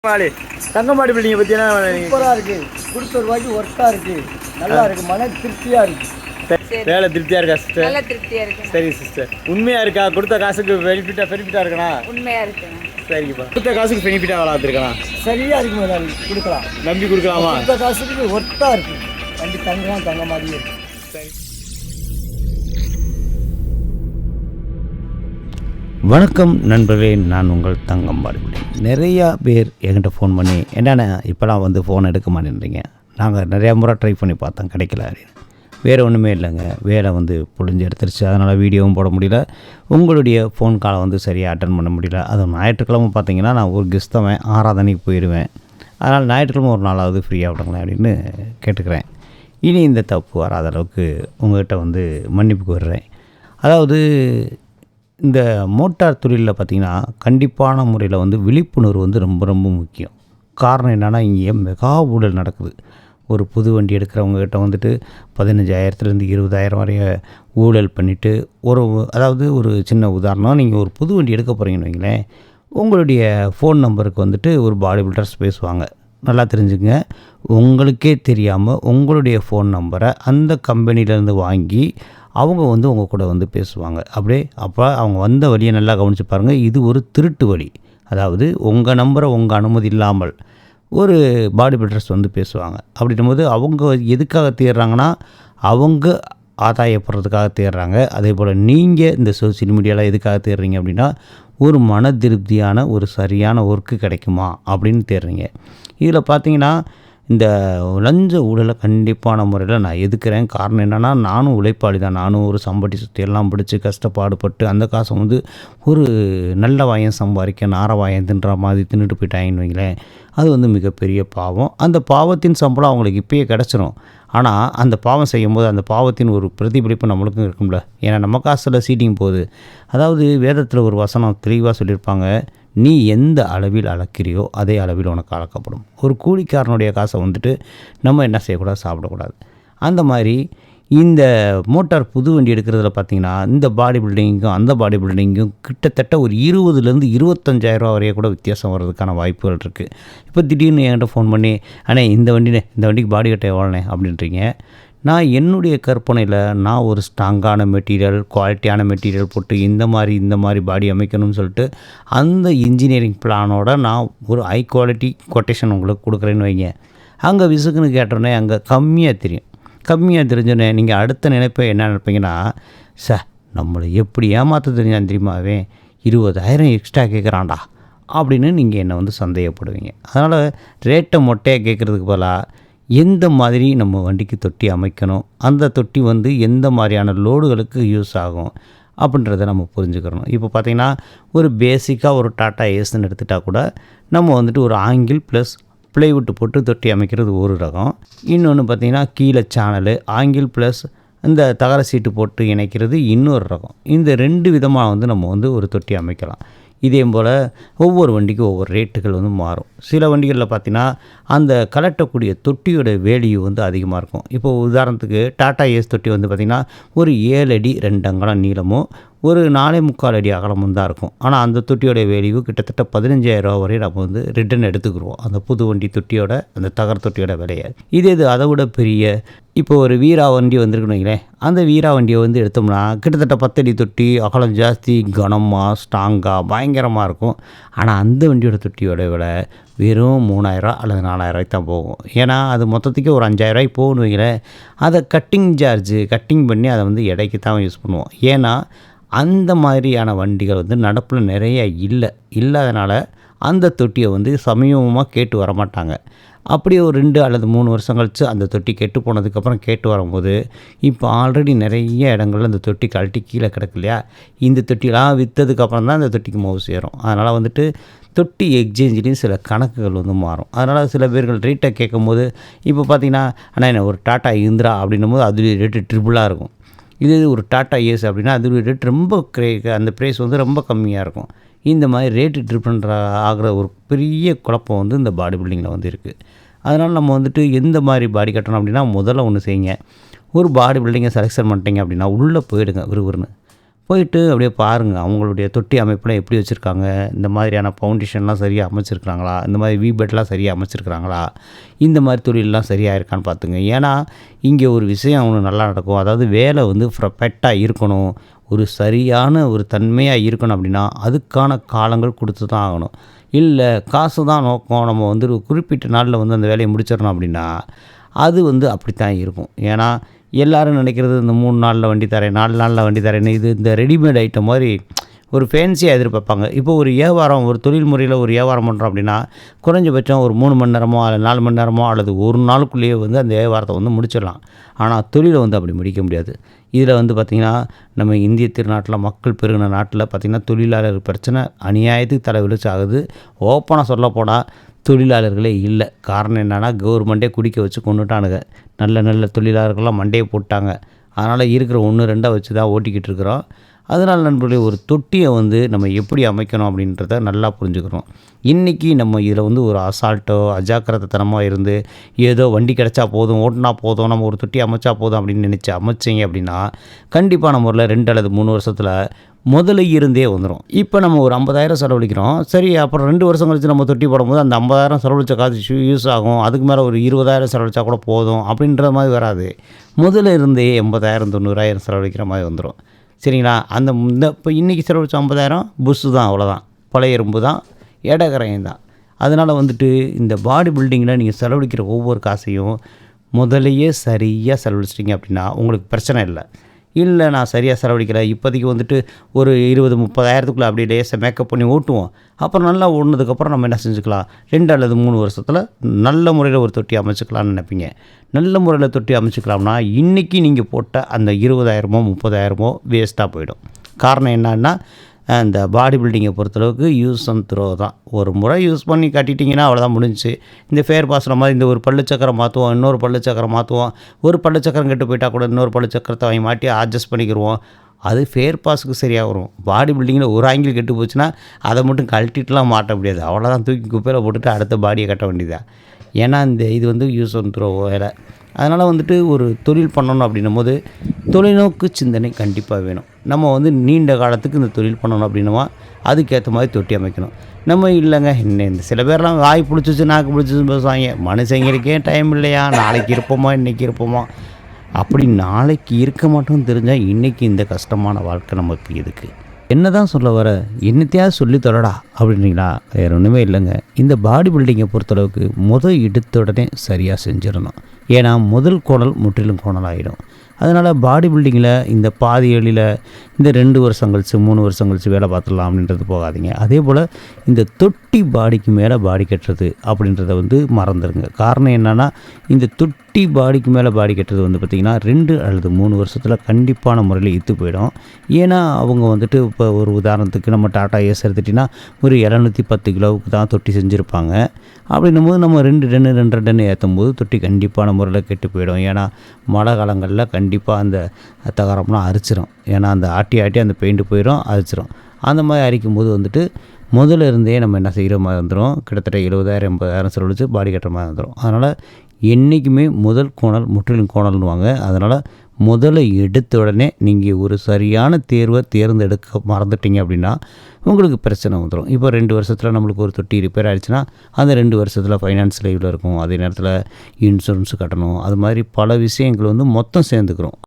மாடி தங்கமாடி பில்டிங்கை பற்றி என்ன சூப்பராக இருக்குது. கொடுத்த ரூபாய்க்கு ஒர்த்தாக இருக்குது. நல்லா இருக்குது. மன திருப்தியாக இருக்குது. வேலை திருப்தியாக இருக்கா சிஸ்டர்? நல்ல திருப்தியாக இருக்கு. சரி சிஸ்டர், உண்மையாக இருக்கா? கொடுத்த காசுக்கு பெனிஃபிட்டாக இருக்கணா? உண்மையாக இருக்குங்க. சரிங்கப்பா, கொடுத்த காசுக்கு பெனிஃபிட்டாக வேலை பார்த்துருக்கலாம். சரியாக இருக்கு மேடம். கொடுக்கலாம், நம்பி கொடுக்கலாமா? கொடுத்த காசுக்கு ஒர்த்தாக இருக்குது. வண்டி தங்க மாதிரியே இருக்குது. சரி. வணக்கம் நண்பர்களே, நான் உங்கள் தங்கம்பாடி. நிறையா பேர் என்கிட்ட ஃபோன் பண்ணி என்னென்ன இப்போலாம் வந்து ஃபோன் எடுக்க மாட்டேன்றீங்க, நாங்கள் நிறையா முறை ட்ரை பண்ணி பார்த்தோம் கிடைக்கல அப்படின்னு. வேறு ஒன்றுமே இல்லைங்க, வேலை வந்து புழிஞ்சு எடுத்துருச்சு, அதனால் வீடியோவும் போட முடியல, உங்களுடைய ஃபோன் காலை வந்து சரியாக அட்டன் பண்ண முடியல. அதுவும் ஞாயிற்றுக்கிழமை பார்த்தீங்கன்னா நான் ஒரு கிறிஸ்தவன் ஆராதனைக்கு போயிடுவேன். அதனால் ஞாயிற்றுக்கிழமை ஒரு நாளாவது ஃப்ரீயாக விடுங்களேன் அப்படின்னு கேட்டுக்கிறேன். இனி இந்த தப்பு வராத அளவுக்கு உங்கள்கிட்ட வந்து மன்னிப்பு கோருறேன். அதாவது இந்த மோட்டார் தொழிலில் பார்த்திங்கன்னா கண்டிப்பான முறையில் வந்து விழிப்புணர்வு வந்து ரொம்ப ரொம்ப முக்கியம். காரணம் என்னென்னா, இங்கே மெகா ஊழல் நடக்குது. ஒரு புது வண்டி எடுக்கிறவங்ககிட்ட வந்துட்டு 15,000 20,000 வரைய ஊழல் பண்ணிவிட்டு அதாவது ஒரு சின்ன உதாரணம், நீங்கள் ஒரு புது வண்டி எடுக்க போகிறீங்கன்னு வைங்களேன், உங்களுடைய ஃபோன் நம்பருக்கு வந்துட்டு ஒரு பாடி பில்டர்ஸ் பேசுவாங்க. நல்லா தெரிஞ்சுங்க, உங்களுக்கே தெரியாமல் உங்களுடைய ஃபோன் நம்பரை அந்த கம்பெனிலேருந்து வாங்கி அவங்க வந்து உங்கள் கூட வந்து பேசுவாங்க. அப்போ அவங்க வந்த வழியை நல்லா கவனித்து பாருங்கள். இது ஒரு திருட்டு வழி. அதாவது உங்கள் நம்பரை உங்கள் அனுமதி இல்லாமல் ஒரு பாடி பில்டர்ஸ் வந்து பேசுவாங்க. அப்படின்னும்போது அவங்க எதுக்காக தேடுறாங்கன்னா, அவங்க ஆதாயப்படுறதுக்காக தேடுறாங்க. அதே போல் நீங்கள் இந்த சோசியல் மீடியாவில் எதுக்காக தேடுறீங்க அப்படின்னா, ஒரு மன திருப்தியான ஒரு சரியான ஒர்க்கு கிடைக்குமா அப்படின்னு தேடுறீங்க. இதில் பார்த்தீங்கன்னா இந்த லஞ்ச ஊழலை கண்டிப்பான முறையில் நான் எதுக்குறேன். காரணம் என்னென்னா, நானும் உழைப்பாளி தான். நானும் ஒரு சம்பட்டி சுற்றியெல்லாம் பிடிச்சி கஷ்டப்பாடுபட்டு அந்த காசை வந்து ஒரு நல்ல வாயம் சம்பாதிக்க நார வாயம் தின்ற மாதிரி தின்னுட்டு போயிட்டாங்கன்னு வைங்களேன், அது வந்து மிகப்பெரிய பாவம். அந்த பாவத்தின் சம்பளம் அவங்களுக்கு இப்போயே கிடச்சிரும். ஆனால் அந்த பாவம் செய்யும்போது அந்த பாவத்தின் ஒரு பிரதிபலிப்பு நம்மளுக்கும் இருக்கும்ல. ஏன்னா நம்ம காசில் சீட்டிங் போகுது. அதாவது வேதத்தில் ஒரு வசனம் தெளிவாக சொல்லியிருப்பாங்க, நீ எந்த அளவில் அளக்கிறியோ அதே அளவில் உனக்கு அளக்கப்படும். ஒரு கூலிக்காரனுடைய காசை வந்துட்டு நம்ம என்ன செய்யக்கூடாது, சாப்பிடக்கூடாது. அந்த மாதிரி இந்த மோட்டார் புது வண்டி எடுக்கிறதுல பார்த்திங்கன்னா, இந்த பாடி பில்டிங்கும் அந்த பாடி பில்டிங்கும் கிட்டத்தட்ட ஒரு 20,000 25,000 வரைய கூட வித்தியாசம் வர்றதுக்கான வாய்ப்புகள் இருக்குது. இப்போ திடீர்னு என்கிட்ட ஃபோன் பண்ணி, அண்ணே இந்த வண்டிக்கு பாடி கட்ட எவ்வளோண்ணே அப்படின்றீங்க. நான் என்னுடைய கற்பனையில் நான் ஒரு ஸ்ட்ராங்கான மெட்டீரியல், குவாலிட்டியான மெட்டீரியல் போட்டு இந்த மாதிரி பாடி அமைக்கணும்னு சொல்லிட்டு அந்த இன்ஜினியரிங் பிளானோட நான் ஒரு ஹை குவாலிட்டி கொட்டேஷன் உங்களுக்கு கொடுக்குறேன்னு வைங்க. அங்கே விசுக்குன்னு கேட்டோன்னே அங்கே கம்மியாக தெரிஞ்சோன்னே நீங்கள் அடுத்த நினைப்பை என்ன நினைப்பீங்கன்னா, நம்மளை எப்படி ஏமாற்ற தெரிஞ்சான் தெரியுமாவே, 20,000 எக்ஸ்ட்ரா கேட்குறான்டா அப்படின்னு நீங்கள் என்னை வந்து சந்தேகப்படுவீங்க. அதனால் ரேட்டை மொட்டையாக கேட்குறதுக்கு பதிலாக எந்த மாதிரி நம்ம வண்டிக்கு தொட்டி அமைக்கணும், அந்த தொட்டி வந்து எந்த மாதிரியான லோடுகளுக்கு யூஸ் ஆகும் அப்படின்றத நம்ம புரிஞ்சுக்கிறணும். இப்போ பார்த்திங்கன்னா ஒரு பேசிக்காக ஒரு டாட்டா ஏஸ்ன்னு எடுத்துகிட்டா கூட நம்ம வந்துட்டு ஒரு ஆங்கிள் ப்ளஸ் ப்ளைவுட் போட்டு தொட்டி அமைக்கிறது ஒரு ரகம். இன்னொன்று பார்த்திங்கன்னா கீழே சேனலு ஆங்கிள் ப்ளஸ் இந்த தகர சீட்டு போட்டு இணைக்கிறது இன்னொரு ரகம். இந்த 2 விதமாக வந்து நம்ம வந்து ஒரு தொட்டி அமைக்கலாம். இதே போல் ஒவ்வொரு வண்டிக்கும் ஒவ்வொரு ரேட்டுகள் வந்து மாறும். சில வண்டிகளில் பார்த்திங்கன்னா அந்த கலட்டக்கூடிய தொட்டியோட வேல்யூ வந்து அதிகமாக இருக்கும். இப்போ உதாரணத்துக்கு டாட்டா ஏஸ் தொட்டி வந்து பார்த்திங்கன்னா ஒரு 7 அடி 2 அங்குலம் நீளமும் ஒரு 4.25 அடி அகலமும் தான் இருக்கும். ஆனால் அந்த தொட்டியோட வேல்யூ கிட்டத்தட்ட 15,000 வரை நம்ம வந்து ரிட்டர்ன் எடுத்துக்கிடுவோம், அந்த புது வண்டி தொட்டியோட அந்த தகர தொட்டியோட விலையை. இது அதை விட பெரிய இப்போ ஒரு வீரா வண்டி வந்துருக்குன்னு வைங்களேன், அந்த வீரா வண்டியை வந்து எடுத்தோம்னா கிட்டத்தட்ட 10 அடி தொட்டி, அகலம் ஜாஸ்தி, கனமாக ஸ்ட்ராங்காக பயங்கரமாக இருக்கும். ஆனால் அந்த வண்டியோட தொட்டியோட விலை வெறும் 3,000 அல்லது 4,000 தான் போகும். ஏன்னா அது மொத்தத்துக்கே ஒரு 5,000 போகணும் வைங்களேன். அதை கட்டிங் பண்ணி அதை வந்து எடைக்கு தான் யூஸ் பண்ணுவோம். ஏன்னா அந்த மாதிரியான வண்டிகள் வந்து நடப்பில் நிறைய இல்லாதனால அந்த தொட்டியை வந்து சமீபமாக கேட்டு வரமாட்டாங்க. அப்படியே ஒரு 2 அல்லது 3 வருஷம் கழித்து அந்த தொட்டி கெட்டு போனதுக்கப்புறம் கேட்டு வரும்போது இப்போ ஆல்ரெடி நிறைய இடங்கள்ல அந்த தொட்டி கழட்டி கீழே கிடக்கு இல்லையா, இந்த தொட்டிலாம் விற்றதுக்கப்புறம் தான் அந்த தொட்டிக்கு மோவு சேரும். அதனால் வந்துட்டு தொட்டி எக்ஸ்சேஞ்சிலையும் சில கணக்குகள் வந்து மாறும். அதனால் சில பேர்கள் ரேட்டை கேட்கும்போது இப்போ பார்த்திங்கன்னா, ஆனால் என்ன ஒரு டாட்டா இந்திரா அப்படின்னும் போது அது ரேட்டு ட்ரிபிளாக இருக்கும். இது ஒரு டாட்டா ஏஸ் அப்படின்னா அது ரேட் ரொம்ப அந்த ப்ரைஸ் வந்து ரொம்ப கம்மியாக இருக்கும். இந்த மாதிரி ரேட்டு ட்ரிப் ஆகிற ஒரு பெரிய குழப்பம் வந்து இந்த பாடி பில்டிங்கில் வந்து இருக்குது. அதனால் நம்ம வந்துட்டு எந்த மாதிரி பாடி கட்டணும் அப்படின்னா, முதல்ல ஒன்று செய்யுங்க. ஒரு பாடி பில்டிங்கை செலெக்ஷன் பண்ணிட்டீங்க அப்படின்னா உள்ளே போயிடுங்க. விறுவிறுன்னு போயிட்டு அப்படியே பாருங்கள் அவங்களுடைய தொட்டி அமைப்புலாம் எப்படி வச்சுருக்காங்க, இந்த மாதிரியான ஃபவுண்டேஷன்லாம் சரியாக அமைச்சிருக்கிறாங்களா, இந்த மாதிரி வீபெட்லாம் சரியாக அமைச்சிருக்கிறாங்களா, இந்த மாதிரி தொழிலெலாம் சரியாக இருக்கான்னு பார்த்துங்க. ஏன்னா இங்கே ஒரு விஷயம் ஒன்று நல்லா நடக்கும். அதாவது வேலை வந்து பர்ஃபெக்டாக இருக்கணும், ஒரு சரியான ஒரு தன்மையாக இருக்கணும் அப்படின்னா அதுக்கான காலங்கள் கொடுத்து தான் ஆகணும். இல்லை காசு தான் நோக்கம், நம்ம வந்து ஒரு குறிப்பிட்ட நாளில் வந்து அந்த வேலையை முடிச்சிடணும் அப்படின்னா அது வந்து அப்படித்தான் இருக்கும். ஏன்னா எல்லோரும் நினைக்கிறது இந்த 3 நாளில் வண்டி தரேன், 4 நாளில் வண்டி தரேன்னு, இது இந்த ரெடிமேட் ஐட்டம் மாதிரி ஒரு ஃபேன்சியாக எதிர்பார்ப்பாங்க. இப்போ ஒரு வியாபாரம், ஒரு தொழில் முறையில் ஒரு வியாபாரம் பண்ணுறோம் அப்படின்னா குறைஞ்சபட்சம் ஒரு 3 மணி நேரமோ அல்லது 4 மணி நேரமோ அல்லது ஒரு நாளுக்குள்ளேயே வந்து அந்த வியாபாரத்தை வந்து முடிச்சிடலாம். ஆனால் தொழிலை வந்து அப்படி முடிக்க முடியாது. இதில் வந்து பார்த்திங்கன்னா நம்ம இந்திய திருநாட்டில் மக்கள் பெருகின நாட்டில் பார்த்திங்கன்னா தொழிலாளர் பிரச்சனை அநியாயத்துக்கு தலைவிழிச்சு ஆகுது. ஓப்பனாக சொல்லப்போனால் தொழிலாளர்களே இல்லை. காரணம் என்னென்னா கவர்மெண்ட்டே குடிக்க வச்சு கொண்டுட்டானுங்க. நல்ல நல்ல தொழிலாளர்கள்லாம் மண்டையை போட்டாங்க. அதனால் இருக்கிற 1 2 வச்சு தான் ஓட்டிக்கிட்டு இருக்கிறோம். அதனால் நண்பர்களே, ஒரு தொட்டியை வந்து நம்ம எப்படி அமைக்கணும் அப்படின்றத நல்லா புரிஞ்சுக்கிறோம். இன்றைக்கி நம்ம இதில் வந்து ஒரு அசால்ட்டோ அஜாக்கிரதைத்தனமாக இருந்து ஏதோ வண்டி கிடச்சா போதும், ஓட்டினா போதும், நம்ம ஒரு தொட்டி அமைச்சா போதும் அப்படின்னு நினச்சி அமைச்சிங்க அப்படின்னா கண்டிப்பான முறையில் 2 அல்லது 3 வருஷத்தில் முதல்ல இருந்தே வந்துடும். இப்போ நம்ம ஒரு 50,000 செலவழிக்கிறோம். சரி, அப்புறம் 2 வருஷம் கழிச்சு நம்ம தொட்டி போடும்போது அந்த 50,000 செலவழிச்ச காசு யூஸ் ஆகும், அதுக்கு மேலே ஒரு 20,000 செலவழிச்சா கூட போதும் அப்படின்ற மாதிரி வராது. முதல்ல இருந்தே 80,000 90,000 செலவழிக்கிற மாதிரி வந்துடும். சரிங்களா? அந்த இப்போ இன்றைக்கி செலவழிச்ச 50,000 புஸ்ஸு தான், அவ்வளோதான், பழைய எறும்பு தான், இடகரையும் தான். அதனால் வந்துட்டு இந்த பாடி பில்டிங்கில் நீங்கள் செலவழிக்கிற ஒவ்வொரு காசையும் முதலையே சரியாக செலவழிச்சிட்டிங்க அப்படின்னா உங்களுக்கு பிரச்சனை இல்லை. இல்லை நான் சரியாக செலவழிக்கல, இப்போதைக்கு வந்துட்டு ஒரு 20-30,000க்குள்ளே அப்படியே லேசாக மேக்கப் பண்ணி ஓட்டுவோம், அப்புறம் நல்லா ஓடுனதுக்கப்புறம் நம்ம என்ன செஞ்சுக்கலாம், 2 அல்லது 3 வருஷத்தில் நல்ல முறையில் ஒரு தொட்டி அமைச்சிக்கலாம்னு நினைப்பீங்க. நல்ல முறையில் தொட்டி அமைச்சிக்கலாம்னா இன்றைக்கி நீங்கள் போட்ட அந்த 20,000மோ 30,000மோ வேஸ்ட்டாக போயிடும். காரணம் என்னன்னா இந்த பாடி பில்டிங்கை பொறுத்தளவுக்கு யூஸ் அண்ட் த்ரோ தான். ஒரு முறை யூஸ் பண்ணி கட்டிட்டிங்கன்னா அவ்வளோதான், முடிஞ்சிச்சு. இந்த ஃபேர் பாஸில் மாதிரி இந்த ஒரு பள்ளுச்சக்கரம் மாற்றுவோம், இன்னொரு பள்ளுச்சக்கரம் மாற்றுவோம், ஒரு பள்ளுச்சக்கரம் கெட்டு போயிட்டால் கூட இன்னொரு பள்ளுச்சக்கரத்தை வாங்கி மாட்டி அட்ஜஸ்ட் பண்ணிக்கிடுவோம். அது ஃபேர் பாஸுக்கு சரியாக வரும். பாடி பில்டிங்கில் ஒரு ஆங்கிள் கெட்டு போச்சுன்னா அதை மட்டும் கழட்டிட்டுலாம் மாட்ட முடியாது, அவ்வளோதான், தூக்கி குப்பையில் போட்டுட்டு அடுத்த பாடியை கட்ட வேண்டியதான். ஏன்னா இது வந்து யூஸ் அண்ட் த்ரோ வேலை. அதனால் வந்துட்டு ஒரு தொழில் பண்ணணும் அப்படின்னும் போது தொலைநோக்கு சிந்தனை கண்டிப்பாக வேணும். நம்ம வந்து நீண்ட காலத்துக்கு இந்த தொழில் பண்ணணும் அப்படின்னுமா அதுக்கேற்ற மாதிரி தொட்டி அமைக்கணும். நம்ம இல்லைங்க இந்த சில பேர்லாம் வாய் பிடிச்சிச்சு நாக்கு பிடிச்சிச்சு பேசுவாங்க, மனுஷங்களுக்கே டைம் இல்லையா, நாளைக்கு இருப்போமா இன்றைக்கி இருப்போமா, அப்படி நாளைக்கு இருக்க மாட்டோம்னு தெரிஞ்சால் இன்றைக்கி இந்த கஷ்டமான வாழ்க்கை நமக்கு இருக்குது. என்ன தான் சொல்ல வர, என்னத்தையாவது சொல்லி தொடடா அப்படின்றீங்களா? வேறு ஒன்றுமே இல்லைங்க. இந்த பாடி பில்டிங்கை பொறுத்தளவுக்கு எடுத்த உடனே சரியாக செஞ்சிடணும். ஏன்னா முதல் கோணல் முற்றிலும் கோணல் ஆகிடும். அதனால் பாடி பில்டிங்கில் இந்த பாதி எழில் இந்த 2 வருஷம் கழிச்சு 3 வருஷம் கழிச்சு வேலை பார்த்துடலாம் அப்படின்றது போகாதீங்க. அதே போல் இந்த தொட்டி பாடிக்கு மேலே பாடி கட்டுறது அப்படின்றத வந்து மறந்துடுங்க. காரணம் என்னென்னா இந்த தொட்டி பாடிக்கு மேலே பாடி கட்டுறது வந்து பார்த்திங்கன்னா 2 அல்லது 3 வருஷத்தில் கண்டிப்பான முறையில் இத்து போயிடும். ஏன்னா அவங்க வந்துட்டு இப்போ ஒரு உதாரணத்துக்கு நம்ம டாட்டா ஏஸ் எடுத்துட்டிங்கன்னா ஒரு 710 கிலோவுக்கு தான் தொட்டி செஞ்சுருப்பாங்க. அப்படின்னும் போது நம்ம 2 டன் 2.5 டன் ஏற்றும் போது தொட்டி கண்டிப்பான முறையில் கெட்டு போயிடும். ஏன்னா மழை காலங்களில் கண்டிப்பாக அந்த தகரம்லாம் அரிச்சிடும். ஏன்னா அந்த ஆட்டி அந்த பெயிண்ட் போயிடும், அரிச்சிடும். அந்த மாதிரி அரிக்கும்போது வந்துட்டு முதல்ல இருந்தே நம்ம என்ன செய்கிற மாதிரி வந்துடும், கிட்டத்தட்ட 70,000 80,000 செலவழித்து பாடி கட்டுற மாதிரி வந்துடும். அதனால் என்றைக்குமே முதல் கோணல் முற்றிலும் கோணல்னுவாங்க. அதனால் முதல்ல எடுத்த உடனே நீங்கள் ஒரு சரியான தேர்வை தேர்ந்தெடுக்க மறந்துட்டீங்க அப்படின்னா உங்களுக்கு பிரச்சனை வந்துடும். இப்போ 2 வருஷத்தில் நம்மளுக்கு ஒரு தொட்டி ரிப்பேர் ஆகிடுச்சுன்னா அந்த 2 வருஷத்தில் ஃபைனான்ஸ் லைவில் இருக்கும், அதே நேரத்தில் இன்சூரன்ஸ் கட்டணும், அது மாதிரி பல விஷயங்கள் வந்து மொத்தம் சேர்ந்துக்கிறோம்.